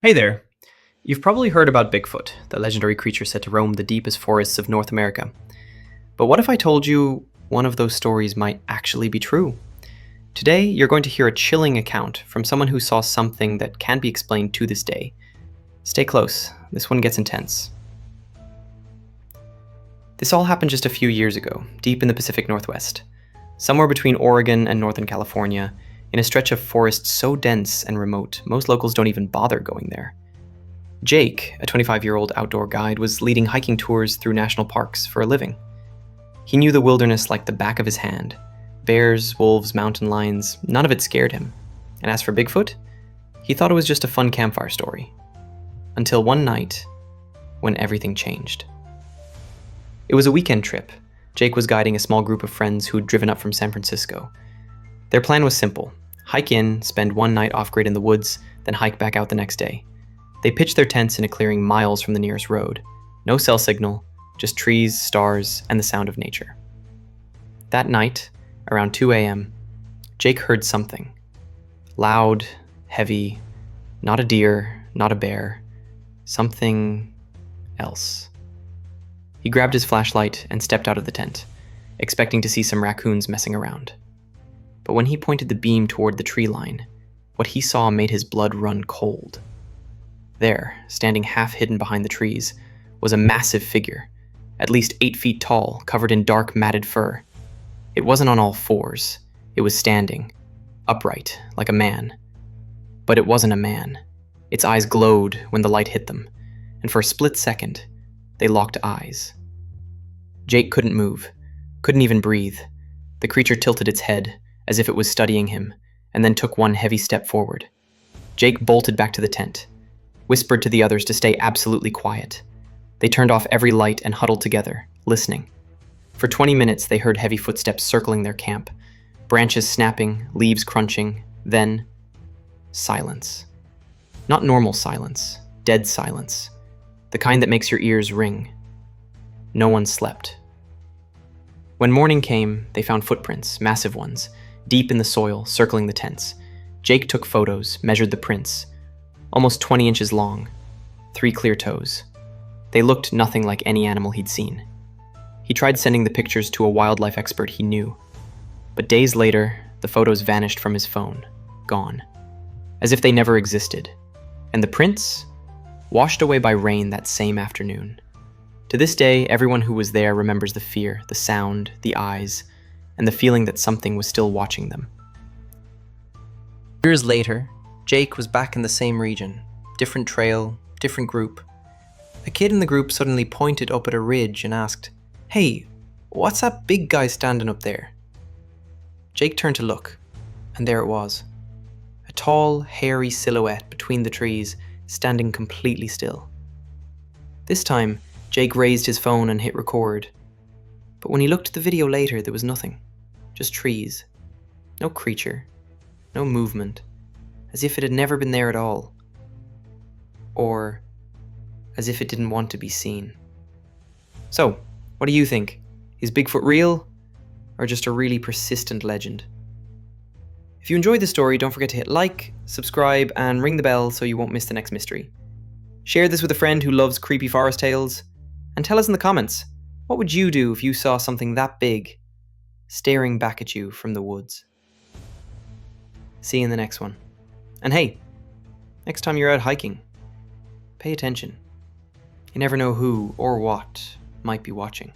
Hey there. You've probably heard about Bigfoot, the legendary creature said to roam the deepest forests of North America. But what if I told you one of those stories might actually be true? Today, you're going to hear a chilling account from someone who saw something that can't be explained to this day. Stay close, this one gets intense. This all happened just a few years ago, deep in the Pacific Northwest. Somewhere between Oregon and Northern California, in a stretch of forest so dense and remote, most locals don't even bother going there. Jake, a 25-year-old outdoor guide, was leading hiking tours through national parks for a living. He knew the wilderness like the back of his hand. Bears, wolves, mountain lions, none of it scared him. And as for Bigfoot, he thought it was just a fun campfire story. Until one night, when everything changed. It was a weekend trip. Jake was guiding a small group of friends who'd driven up from San Francisco. Their plan was simple: hike in, spend one night off-grid in the woods, then hike back out the next day. They pitched their tents in a clearing miles from the nearest road. No cell signal, just trees, stars, and the sound of nature. That night, around 2 a.m., Jake heard something. Loud, heavy, not a deer, not a bear, something else. He grabbed his flashlight and stepped out of the tent, expecting to see some raccoons messing around. But when he pointed the beam toward the tree line, what he saw made his blood run cold. There, standing half hidden behind the trees, was a massive figure, at least 8 feet tall, covered in dark matted fur. It wasn't on all fours. It was standing, upright, like a man. But it wasn't a man. Its eyes glowed when the light hit them, and for a split second, they locked eyes. Jake couldn't move, couldn't even breathe. The creature tilted its head, as if it was studying him, and then took one heavy step forward. Jake bolted back to the tent, whispered to the others to stay absolutely quiet. They turned off every light and huddled together, listening. For 20 minutes, they heard heavy footsteps circling their camp, branches snapping, leaves crunching, then silence. Not normal silence, dead silence, the kind that makes your ears ring. No one slept. When morning came, they found footprints, massive ones, deep in the soil, circling the tents. Jake took photos, measured the prints, almost 20 inches long, 3 clear toes. They looked nothing like any animal he'd seen. He tried sending the pictures to a wildlife expert he knew, but days later, the photos vanished from his phone, gone, as if they never existed. And the prints? Washed away by rain that same afternoon. To this day, everyone who was there remembers the fear, the sound, the eyes, and the feeling that something was still watching them. Years later, Jake was back in the same region, different trail, different group. A kid in the group suddenly pointed up at a ridge and asked, "Hey, what's that big guy standing up there?" Jake turned to look, and there it was. A tall, hairy silhouette between the trees, standing completely still. This time, Jake raised his phone and hit record. But when he looked at the video later, there was nothing. Just trees. No creature. No movement. As if it had never been there at all. Or as if it didn't want to be seen. So, what do you think? Is Bigfoot real? Or just a really persistent legend? If you enjoyed the story, don't forget to hit like, subscribe, and ring the bell so you won't miss the next mystery. Share this with a friend who loves creepy forest tales. And tell us in the comments, what would you do if you saw something that big staring back at you from the woods? See you in the next one. And hey, next time you're out hiking, pay attention. You never know who or what might be watching.